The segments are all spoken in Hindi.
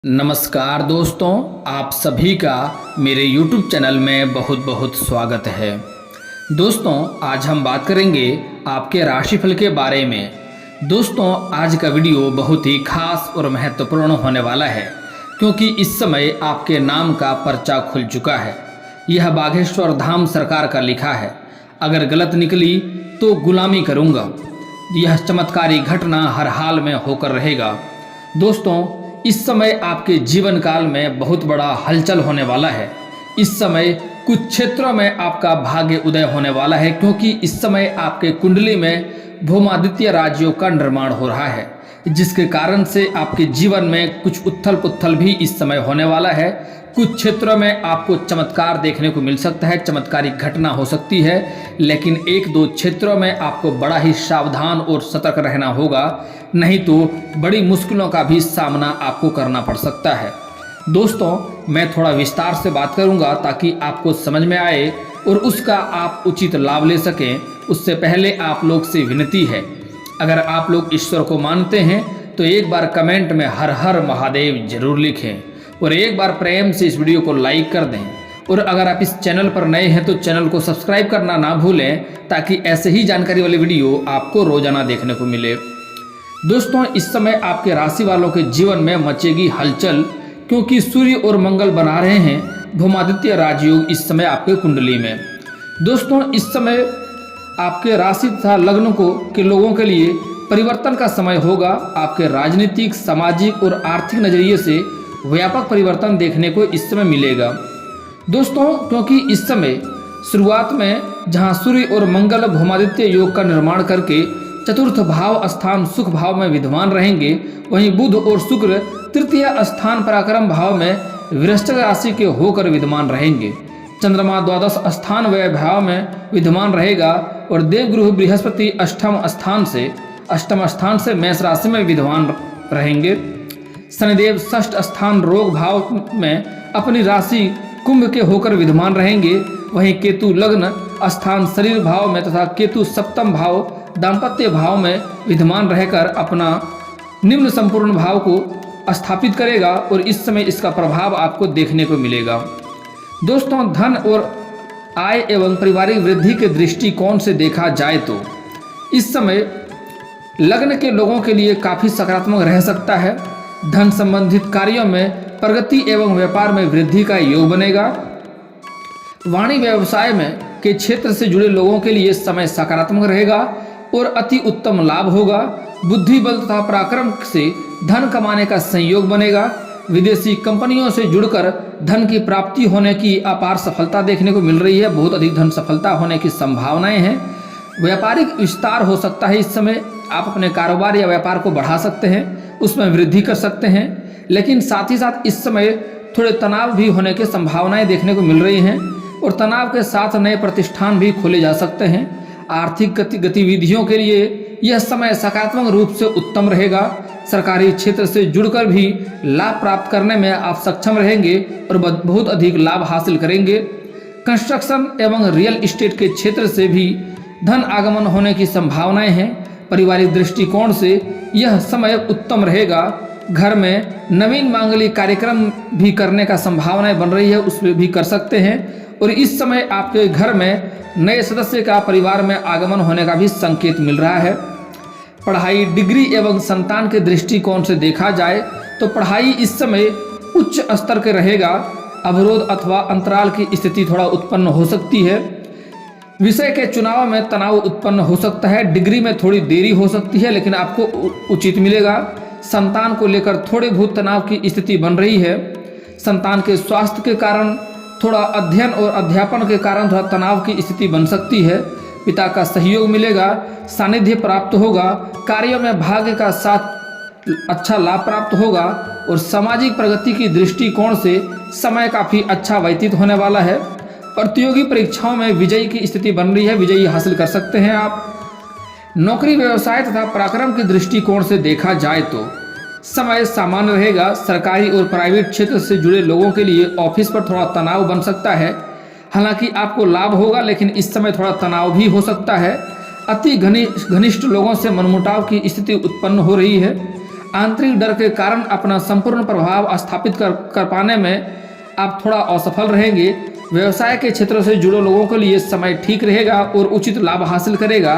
नमस्कार दोस्तों, आप सभी का मेरे YouTube चैनल में बहुत बहुत स्वागत है। दोस्तों, आज हम बात करेंगे आपके राशिफल के बारे में। दोस्तों, आज का वीडियो बहुत ही खास और महत्वपूर्ण होने वाला है क्योंकि इस समय आपके नाम का पर्चा खुल चुका है। यह बागेश्वर धाम सरकार का लिखा है। अगर गलत निकली तो गुलामी करूँगा। यह चमत्कारी घटना हर हाल में होकर रहेगा। दोस्तों, इस समय आपके जीवन काल में बहुत बड़ा हलचल होने वाला है। इस समय कुछ क्षेत्रों में आपका भाग्य उदय होने वाला है क्योंकि इस समय आपके कुंडली में भूमादित्य राजयोग का निर्माण हो रहा है, जिसके कारण से आपके जीवन में कुछ उथल पुथल भी इस समय होने वाला है। कुछ क्षेत्रों में आपको चमत्कार देखने को मिल सकता है, चमत्कारी घटना हो सकती है, लेकिन एक दो क्षेत्रों में आपको बड़ा ही सावधान और सतर्क रहना होगा, नहीं तो बड़ी मुश्किलों का भी सामना आपको करना पड़ सकता है। दोस्तों, मैं थोड़ा विस्तार से बात करूंगा ताकि आपको समझ में आए और उसका आप उचित लाभ ले सकें। उससे पहले आप लोग से विनती है, अगर आप लोग ईश्वर को मानते हैं तो एक बार कमेंट में हर हर महादेव जरूर लिखें और एक बार प्रेम से इस वीडियो को लाइक कर दें। और अगर आप इस चैनल पर नए हैं तो चैनल को सब्सक्राइब करना ना भूलें ताकि ऐसे ही जानकारी वाले वीडियो आपको रोजाना देखने को मिले। दोस्तों, इस समय आपके राशि वालों के जीवन में मचेगी हलचल क्योंकि सूर्य और मंगल बना रहे हैं भूमादित्य राजयोग इस समय आपके कुंडली में। दोस्तों, इस समय आपके राशि तथा लग्न के लोगों के लिए परिवर्तन का समय होगा। आपके राजनीतिक, सामाजिक और आर्थिक नजरिए से व्यापक परिवर्तन देखने को इस समय मिलेगा। दोस्तों, क्योंकि इस समय शुरुआत में जहां सूर्य और मंगल भूमादित्य योग का निर्माण करके चतुर्थ भाव स्थान सुख भाव में विद्यमान रहेंगे, वहीं बुध और शुक्र तृतीय स्थान पराक्रम भाव में वृश्चिक राशि के होकर विद्यमान रहेंगे। चंद्रमा द्वादश स्थान व्यय भाव में विद्यमान रहेगा और देवगुरु बृहस्पति अष्टम स्थान से मेष राशि में विद्यमान रहेंगे। शनिदेव षष्ठ स्थान रोग भाव में अपनी राशि कुंभ के होकर विद्यमान रहेंगे। वहीं केतु लग्न स्थान शरीर भाव में तथा केतु सप्तम भाव दाम्पत्य भाव में विद्यमान रहकर अपना निम्न संपूर्ण भाव को स्थापित करेगा और इस समय इसका प्रभाव आपको देखने को मिलेगा। दोस्तों, धन और आय एवं पारिवारिक वृद्धि के दृष्टिकोण से देखा जाए तो इस समय लग्न के लोगों के लिए काफी सकारात्मक रह सकता है। धन संबंधित कार्यों में प्रगति एवं व्यापार में वृद्धि का योग बनेगा। वाणिज्य व्यवसाय में के क्षेत्र से जुड़े लोगों के लिए समय सकारात्मक रहेगा और अति उत्तम लाभ होगा। बुद्धि बल तथा पराक्रम से धन कमाने का संयोग बनेगा। विदेशी कंपनियों से जुड़कर धन की प्राप्ति होने की अपार सफलता देखने को मिल रही है। बहुत अधिक धन सफलता होने की संभावनाएं हैं। व्यापारिक विस्तार हो सकता है। इस समय आप अपने कारोबार या व्यापार को बढ़ा सकते हैं, उसमें वृद्धि कर सकते हैं, लेकिन साथ ही साथ इस समय थोड़े तनाव भी होने की संभावनाएं देखने को मिल रही हैं और तनाव के साथ नए प्रतिष्ठान भी खोले जा सकते हैं। आर्थिक गतिविधियों के लिए यह समय सकारात्मक रूप से उत्तम रहेगा। सरकारी क्षेत्र से जुड़कर भी लाभ प्राप्त करने में आप सक्षम रहेंगे और बहुत अधिक लाभ हासिल करेंगे। कंस्ट्रक्शन एवं रियल एस्टेट के क्षेत्र से भी धन आगमन होने की संभावनाएं हैं। पारिवारिक दृष्टिकोण से यह समय उत्तम रहेगा। घर में नवीन मांगलिक कार्यक्रम भी करने का संभावनाएं बन रही है, उसमें भी कर सकते हैं। और इस समय आपके घर में नए सदस्य का परिवार में आगमन होने का भी संकेत मिल रहा है। पढ़ाई, डिग्री एवं संतान के दृष्टिकोण से देखा जाए तो पढ़ाई इस समय उच्च स्तर के रहेगा। अवरोध अथवा अंतराल की स्थिति थोड़ा उत्पन्न हो सकती है। विषय के चुनाव में तनाव उत्पन्न हो सकता है। डिग्री में थोड़ी देरी हो सकती है, लेकिन आपको उचित मिलेगा। संतान को लेकर थोड़े बहुत तनाव की स्थिति बन रही है। संतान के स्वास्थ्य के कारण थोड़ा अध्ययन और अध्यापन के कारण थोड़ा तनाव की स्थिति बन सकती है। पिता का सहयोग मिलेगा, सानिध्य प्राप्त होगा, कार्यों में भाग्य का साथ अच्छा लाभ प्राप्त होगा और सामाजिक प्रगति की दृष्टिकोण से समय काफी अच्छा व्यतीत होने वाला है। प्रतियोगी परीक्षाओं में विजयी की स्थिति बन रही है, विजयी हासिल कर सकते हैं आप। नौकरी, व्यवसाय तथा पराक्रम के दृष्टिकोण से देखा जाए तो समय सामान्य रहेगा। सरकारी और प्राइवेट क्षेत्र से जुड़े लोगों के लिए ऑफिस पर थोड़ा तनाव बन सकता है। हालांकि आपको लाभ होगा, लेकिन इस समय थोड़ा तनाव भी हो सकता है। अति घनिष्ठ लोगों से मनमुटाव की स्थिति उत्पन्न हो रही है। आंतरिक डर के कारण अपना संपूर्ण प्रभाव स्थापित कर पाने में आप थोड़ा असफल रहेंगे। व्यवसाय के क्षेत्र से जुड़े लोगों के लिए समय ठीक रहेगा और उचित लाभ हासिल करेगा।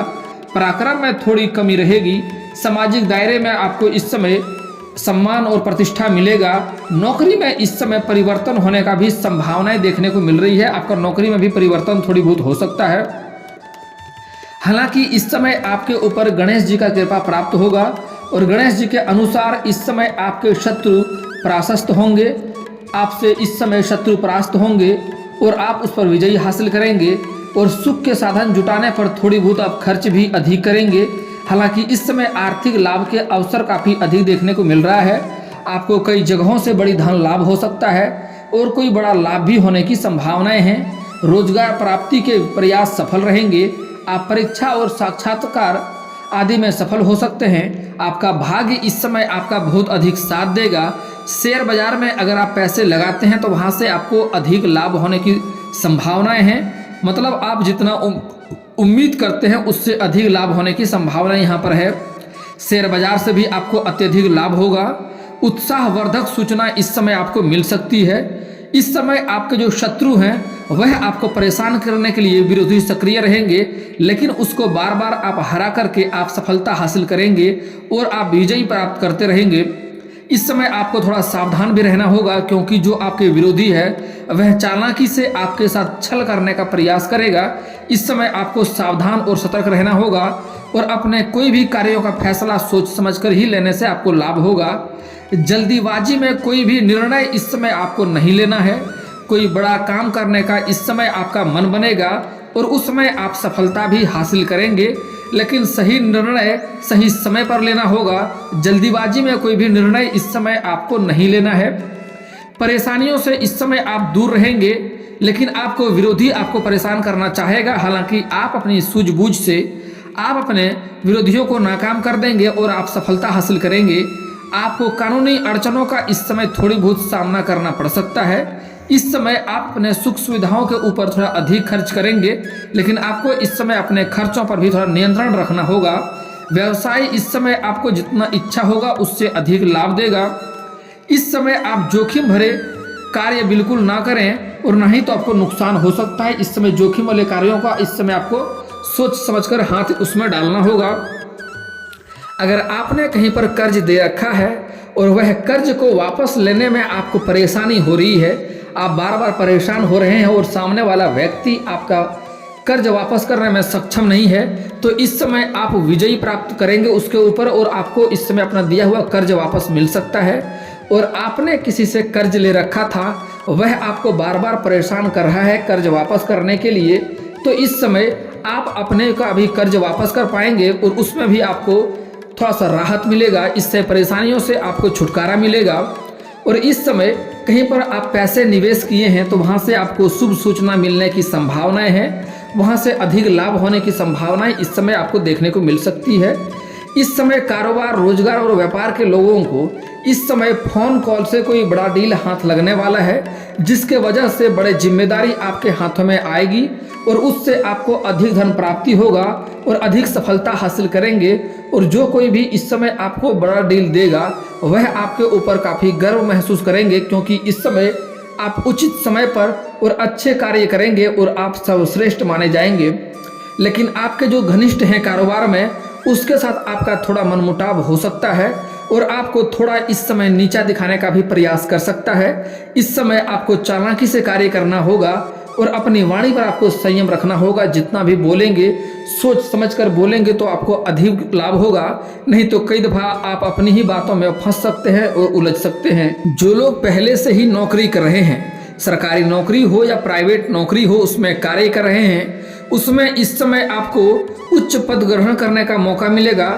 पराक्रम में थोड़ी कमी रहेगी। सामाजिक दायरे में आपको इस समय सम्मान और प्रतिष्ठा मिलेगा। नौकरी में इस समय परिवर्तन होने का भी संभावनाएं देखने को मिल रही है। आपका नौकरी में भी परिवर्तन थोड़ी बहुत हो सकता है। हालांकि इस समय आपके ऊपर गणेश जी का कृपा प्राप्त होगा और गणेश जी के अनुसार इस समय आपके शत्रु परास्त होंगे। आपसे इस समय शत्रु परास्त होंगे और आप उस पर विजय हासिल करेंगे और सुख के साधन जुटाने पर थोड़ी बहुत आप खर्च भी अधिक करेंगे। हालांकि इस समय आर्थिक लाभ के अवसर काफ़ी अधिक देखने को मिल रहा है। आपको कई जगहों से बड़ी धन लाभ हो सकता है और कोई बड़ा लाभ भी होने की संभावनाएं हैं। रोजगार प्राप्ति के प्रयास सफल रहेंगे। आप परीक्षा और साक्षात्कार आदि में सफल हो सकते हैं। आपका भाग्य इस समय आपका बहुत अधिक साथ देगा। शेयर बाजार में अगर आप पैसे लगाते हैं तो वहां से आपको अधिक लाभ होने की संभावनाएं हैं। मतलब आप जितना उम्मीद करते हैं उससे अधिक लाभ होने की संभावना यहाँ पर है। शेयर बाजार से भी आपको अत्यधिक लाभ होगा। उत्साहवर्धक सूचना इस समय आपको मिल सकती है। इस समय आपके जो शत्रु हैं वह आपको परेशान करने के लिए विरोधी सक्रिय रहेंगे, लेकिन उसको बार बार आप हरा करके आप सफलता हासिल करेंगे और आप विजयी प्राप्त करते रहेंगे। इस समय आपको थोड़ा सावधान भी रहना होगा, क्योंकि जो आपके विरोधी है वह चालाकी से आपके साथ छल करने का प्रयास करेगा। इस समय आपको सावधान और सतर्क रहना होगा और अपने कोई भी कार्यों का फैसला सोच समझकर ही लेने से आपको लाभ होगा। जल्दीबाजी में कोई भी निर्णय इस समय आपको नहीं लेना है। कोई बड़ा काम करने का इस समय आपका मन बनेगा और उस समय आप सफलता भी हासिल करेंगे, लेकिन सही निर्णय सही समय पर लेना होगा। जल्दीबाजी में कोई भी निर्णय इस समय आपको नहीं लेना है। परेशानियों से इस समय आप दूर रहेंगे, लेकिन आपको विरोधी आपको परेशान करना चाहेगा। हालांकि आप अपनी सूझबूझ से आप अपने विरोधियों को नाकाम कर देंगे और आप सफलता हासिल करेंगे। आपको कानूनी अड़चनों का इस समय थोड़ी बहुत सामना करना पड़ सकता है। इस समय आप अपने सुख सुविधाओं के ऊपर थोड़ा अधिक खर्च करेंगे, लेकिन आपको इस समय अपने खर्चों पर भी थोड़ा नियंत्रण रखना होगा। व्यवसाय इस समय आपको जितना इच्छा होगा उससे अधिक लाभ देगा। इस समय आप जोखिम भरे कार्य बिल्कुल ना करें और नहीं तो आपको नुकसान हो सकता है। इस समय जोखिम वाले कार्यों का इस समय आपको सोच समझकर हाथ उसमें डालना होगा। अगर आपने कहीं पर कर्ज दे रखा है और वह कर्ज को वापस लेने में आपको परेशानी हो रही है, आप बार बार परेशान हो रहे हैं और सामने वाला व्यक्ति आपका कर्ज वापस करने में सक्षम नहीं है, तो इस समय आप विजयी प्राप्त करेंगे उसके ऊपर और आपको इस समय अपना दिया हुआ कर्ज वापस मिल सकता है। और आपने किसी से कर्ज ले रखा था, वह आपको बार बार परेशान कर रहा है कर्ज वापस करने के लिए, तो इस समय आप अपने का भी कर्ज वापस कर पाएंगे और उसमें भी आपको थोड़ा सा राहत मिलेगा। इससे परेशानियों से आपको छुटकारा मिलेगा। और इस समय कहीं पर आप पैसे निवेश किए हैं तो वहां से आपको शुभ सूचना मिलने की संभावनाएं हैं। वहां से अधिक लाभ होने की संभावनाएं इस समय आपको देखने को मिल सकती है। इस समय कारोबार, रोजगार और व्यापार के लोगों को इस समय फोन कॉल से कोई बड़ा डील हाथ लगने वाला है, जिसके वजह से बड़े जिम्मेदारी आपके हाथों में आएगी और उससे आपको अधिक धन प्राप्ति होगा और अधिक सफलता हासिल करेंगे। और जो कोई भी इस समय आपको बड़ा डील देगा वह आपके ऊपर काफ़ी गर्व महसूस करेंगे, क्योंकि इस समय आप उचित समय पर और अच्छे कार्य करेंगे और आप सर्वश्रेष्ठ माने जाएंगे। लेकिन आपके जो घनिष्ठ हैं कारोबार में, उसके साथ आपका थोड़ा मनमुटाव हो सकता है और आपको थोड़ा इस समय नीचा दिखाने का भी प्रयास कर सकता है। इस समय आपको चालाकी से कार्य करना होगा और अपनी वाणी पर आपको संयम रखना होगा। जितना भी बोलेंगे सोच समझकर बोलेंगे तो आपको अधिक लाभ होगा, नहीं तो कई दफा आप अपनी ही बातों में फंस सकते हैं और उलझ सकते हैं। जो लोग पहले से ही नौकरी कर रहे हैं, सरकारी नौकरी हो या प्राइवेट नौकरी हो, उसमें कार्य कर रहे हैं, उसमें इस समय आपको उच्च पद ग्रहण करने का मौका मिलेगा।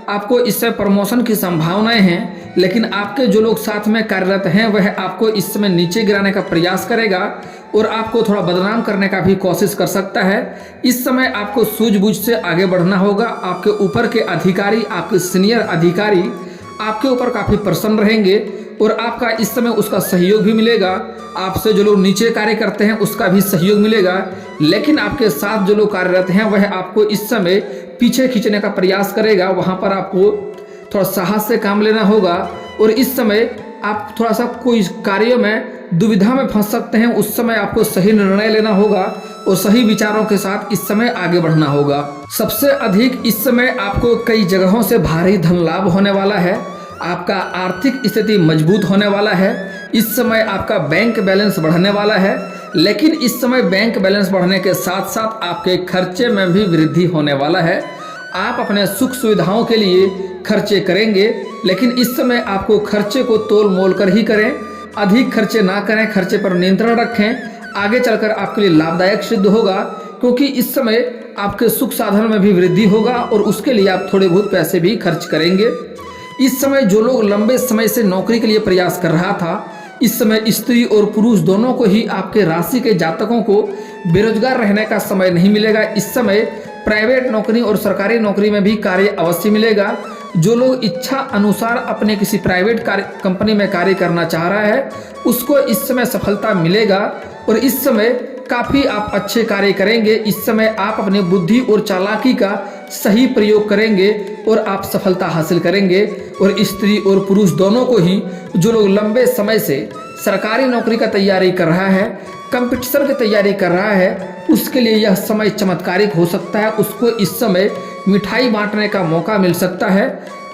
आपको इससे प्रमोशन की संभावनाएं हैं, लेकिन आपके जो लोग साथ में कार्यरत हैं वह आपको इस समय नीचे गिराने का प्रयास करेगा और आपको थोड़ा बदनाम करने का भी कोशिश कर सकता है। इस समय आपको सूझबूझ से आगे बढ़ना होगा। आपके ऊपर के अधिकारी, आपके सीनियर अधिकारी आपके ऊपर काफ़ी प्रसन्न रहेंगे और आपका इस समय उसका सहयोग भी मिलेगा। आपसे जो लोग नीचे कार्य करते हैं उसका भी सहयोग मिलेगा, लेकिन आपके साथ जो लोग कार्यरत हैं वह आपको इस समय पीछे खींचने का प्रयास करेगा। वहाँ पर आपको थोड़ा साहस से काम लेना होगा और इस समय आप थोड़ा सा कोई कार्यों में दुविधा में फंस सकते हैं। उस समय आपको सही निर्णय लेना होगा और सही विचारों के साथ इस समय आगे बढ़ना होगा। सबसे अधिक इस समय आपको कई जगहों से भारी धन लाभ होने वाला है। आपका आर्थिक स्थिति मजबूत होने वाला है। इस समय आपका बैंक बैलेंस बढ़ने वाला है, लेकिन इस समय बैंक बैलेंस बढ़ने के साथ साथ आपके खर्चे में भी वृद्धि होने वाला है। आप अपने सुख सुविधाओं के लिए खर्चे करेंगे, लेकिन इस समय आपको खर्चे को तोल मोल कर ही करें। अधिक खर्चे ना करें, खर्चे पर नियंत्रण रखें। आगे चलकर आपके लिए लाभदायक सिद्ध होगा, क्योंकि इस समय आपके सुख साधन में भी वृद्धि होगा और उसके लिए आप थोड़े बहुत पैसे भी खर्च करेंगे। इस समय जो लोग लंबे समय से नौकरी के लिए प्रयास कर रहा था, इस समय स्त्री और पुरुष दोनों को ही आपके राशि के जातकों को बेरोजगार रहने का समय नहीं मिलेगा। इस समय प्राइवेट नौकरी और सरकारी नौकरी में भी कार्य अवश्य मिलेगा। जो लोग इच्छा अनुसार अपने किसी प्राइवेट कंपनी में कार्य करना चाह रहा है, उसको इस समय सफलता मिलेगा और इस समय काफ़ी आप अच्छे कार्य करेंगे। इस समय आप अपनी बुद्धि और चालाकी का सही प्रयोग करेंगे और आप सफलता हासिल करेंगे। और स्त्री और पुरुष दोनों को ही, जो लोग लंबे समय से सरकारी नौकरी का तैयारी कर रहा है, कंपटीशन की तैयारी कर रहा है, उसके लिए यह समय चमत्कारिक हो सकता है। उसको इस समय मिठाई बांटने का मौका मिल सकता है।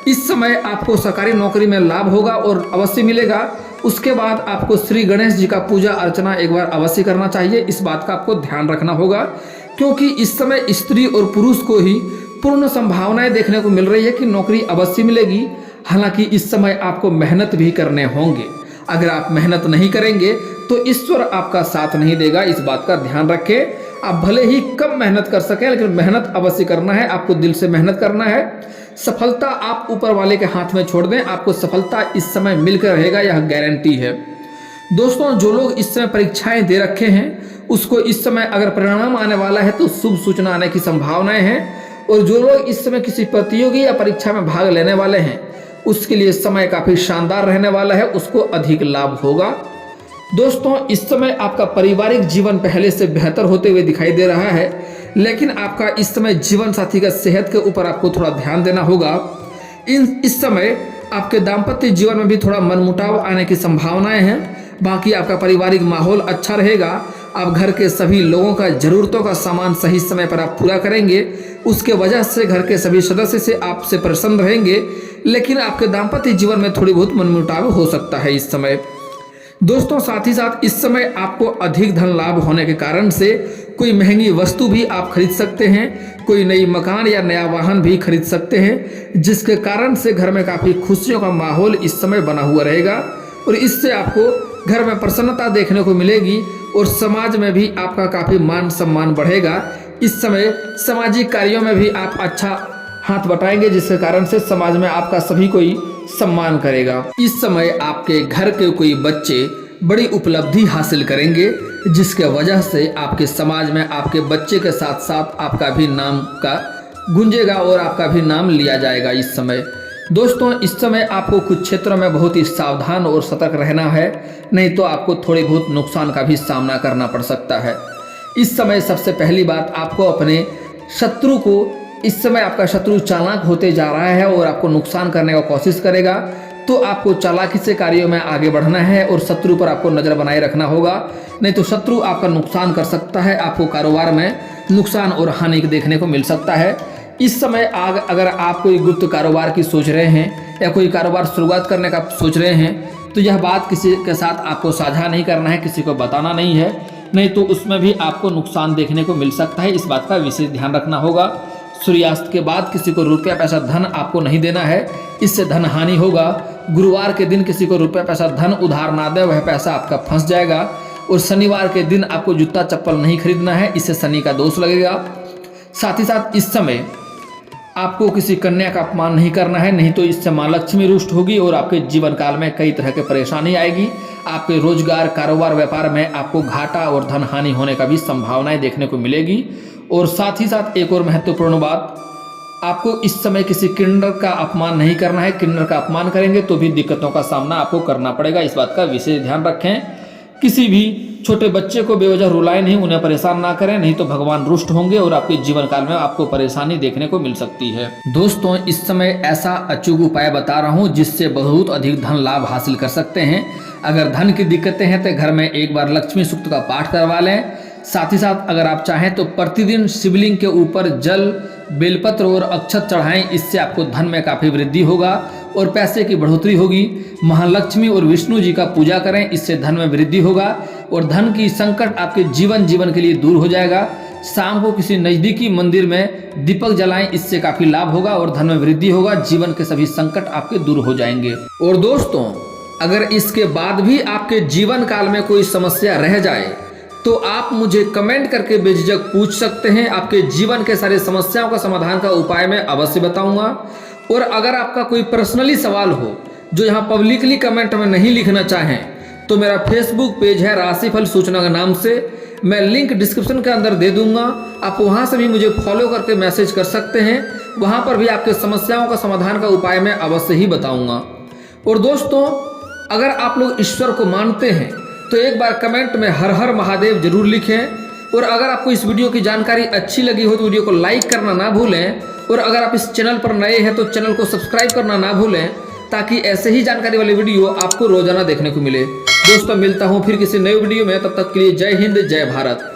इस समय आपको सरकारी नौकरी में लाभ होगा और अवश्य मिलेगा। उसके बाद आपको श्री गणेश जी का पूजा अर्चना एक बार अवश्य करना चाहिए। इस बात का आपको ध्यान रखना होगा, क्योंकि इस समय स्त्री और पुरुष को ही पूर्ण संभावनाएं देखने को मिल रही है कि नौकरी अवश्य मिलेगी। हालांकि इस समय आपको मेहनत भी करने होंगे। अगर आप मेहनत नहीं करेंगे तो ईश्वर आपका साथ नहीं देगा। इस बात का ध्यान रखें। आप भले ही कम मेहनत कर सकें, लेकिन मेहनत अवश्य करना है। आपको दिल से मेहनत करना है। सफलता आप ऊपर वाले के हाथ में छोड़ दें, आपको सफलता इस समय मिलकर रहेगा, यह गारंटी है। दोस्तों, जो लोग इस समय परीक्षाएं दे रखे हैं, उसको इस समय अगर परिणाम आने वाला है तो शुभ सूचना आने की संभावनाएं हैं। और जो लोग इस समय किसी प्रतियोगी या परीक्षा में भाग लेने वाले हैं, उसके लिए समय काफ़ी शानदार रहने वाला है, उसको अधिक लाभ होगा। दोस्तों, इस समय आपका पारिवारिक जीवन पहले से बेहतर होते हुए दिखाई दे रहा है, लेकिन आपका इस समय जीवन साथी का सेहत के ऊपर आपको थोड़ा ध्यान देना होगा। इस समय आपके दाम्पत्य जीवन में भी थोड़ा मनमुटाव आने की संभावनाएं हैं। बाकी आपका पारिवारिक माहौल अच्छा रहेगा। आप घर के सभी लोगों का जरूरतों का सामान सही समय पर आप पूरा करेंगे। उसके वजह से घर के सभी सदस्य से आपसे प्रसन्न रहेंगे, लेकिन आपके दाम्पत्य जीवन में थोड़ी बहुत मनमुटाव हो सकता है इस समय। दोस्तों, साथ ही साथ इस समय आपको अधिक धन लाभ होने के कारण से कोई महंगी वस्तु भी आप खरीद सकते हैं। कोई नई मकान या नया वाहन भी खरीद सकते हैं, जिसके कारण से घर में काफ़ी खुशियों का माहौल इस समय बना हुआ रहेगा और इससे आपको घर में प्रसन्नता देखने को मिलेगी और समाज में भी आपका काफ़ी मान सम्मान बढ़ेगा। इस समय सामाजिक कार्यों में भी आप अच्छा हाथ बटाएंगे, जिसके कारण से समाज में आपका सभी कोई सम्मान करेगा। इस समय आपके घर के कोई बच्चे बड़ी उपलब्धि हासिल करेंगे, जिसके वजह से आपके समाज में आपके बच्चे के साथ साथ आपका भी नाम का गूंजेगा और आपका भी नाम लिया जाएगा इस समय। दोस्तों, इस समय आपको कुछ क्षेत्रों में बहुत ही सावधान और सतर्क रहना है, नहीं तो आपको थोड़ी बहुत नुकसान का भी सामना करना पड़ सकता है। इस समय सबसे पहली बात, आपको अपने शत्रु को, इस समय आपका शत्रु चालाक होते जा रहा है और आपको नुकसान करने का कोशिश करेगा, तो आपको चालाकी से कार्यों में आगे बढ़ना है और शत्रु पर आपको नज़र बनाए रखना होगा, नहीं तो शत्रु आपका नुकसान कर सकता है। आपको कारोबार में नुकसान और हानि देखने को मिल सकता है। इस समय अगर आप कोई गुप्त कारोबार की सोच रहे हैं या कोई कारोबार शुरुआत करने का सोच रहे हैं, तो यह बात किसी के साथ आपको साझा नहीं करना है, किसी को बताना नहीं है, नहीं तो उसमें भी आपको नुकसान देखने को मिल सकता है। इस बात का विशेष ध्यान रखना होगा। सूर्यास्त के बाद किसी को रुपया पैसा धन आपको नहीं देना है, इससे धन हानि होगा। गुरुवार के दिन किसी को रुपया पैसा धन उधार ना दे, वह पैसा आपका फंस जाएगा। और शनिवार के दिन आपको जूता चप्पल नहीं खरीदना है, इससे शनि का दोष लगेगा। साथ ही साथ इस समय आपको किसी कन्या का अपमान नहीं करना है, नहीं तो इससे माँ लक्ष्मी रुष्ट होगी और आपके जीवन काल में कई तरह की परेशानी आएगी। आपके रोजगार, कारोबार, व्यापार में आपको घाटा और धन हानि होने का भी संभावनाएं देखने को मिलेगी। और साथ ही साथ एक और महत्वपूर्ण बात, आपको इस समय किसी किन्नर का अपमान नहीं करना है। किन्नर का अपमान करेंगे तो भी दिक्कतों का सामना आपको करना पड़ेगा। इस बात का विशेष ध्यान रखें। किसी भी छोटे बच्चे को बेवजह रुलाएं नहीं, उन्हें परेशान ना करें, नहीं तो भगवान रुष्ट होंगे और आपके जीवन काल में आपको परेशानी देखने को मिल सकती है। दोस्तों, इस समय ऐसा अचूक उपाय बता रहा हूँ जिससे बहुत अधिक धन लाभ हासिल कर सकते हैं। अगर धन की दिक्कतें हैं तो घर में एक बार लक्ष्मी सूक्त का पाठ करवा लें। साथ ही साथ अगर आप चाहें तो प्रतिदिन शिवलिंग के ऊपर जल, बेलपत्र और अक्षत चढ़ाएं। इससे आपको धन में काफी वृद्धि होगा और पैसे की बढ़ोतरी होगी। महालक्ष्मी और विष्णु जी का पूजा करें, इससे धन में वृद्धि होगा और धन की संकट आपके जीवन के लिए दूर हो जाएगा। शाम को किसी नजदीकी मंदिर में दीपक जलाएं, इससे काफी लाभ होगा और धन में वृद्धि होगा। जीवन के सभी संकट आपके दूर हो जाएंगे। और दोस्तों, अगर इसके बाद भी आपके जीवन काल में कोई समस्या रह जाए तो आप मुझे कमेंट करके बेझिझक पूछ सकते हैं। आपके जीवन के सारे समस्याओं का समाधान का उपाय मैं अवश्य बताऊंगा। और अगर आपका कोई पर्सनली सवाल हो जो यहाँ पब्लिकली कमेंट में नहीं लिखना चाहें तो मेरा फेसबुक पेज है राशिफल सूचना के नाम से, मैं लिंक डिस्क्रिप्शन के अंदर दे दूंगा। आप वहां से भी मुझे फॉलो करके मैसेज कर सकते हैं। वहां पर भी आपके समस्याओं का समाधान का उपाय मैं अवश्य ही बताऊंगा। और दोस्तों, अगर आप लोग ईश्वर को मानते हैं तो एक बार कमेंट में हर हर महादेव जरूर लिखें। और अगर आपको इस वीडियो की जानकारी अच्छी लगी हो तो वीडियो को लाइक करना ना भूलें। और अगर आप इस चैनल पर नए हैं तो चैनल को सब्सक्राइब करना ना भूलें, ताकि ऐसे ही जानकारी वाले वीडियो आपको रोजाना देखने को मिले। दोस्तों, मिलता हूँ फिर किसी नए वीडियो में, तब तक के लिए जय हिंद, जय भारत।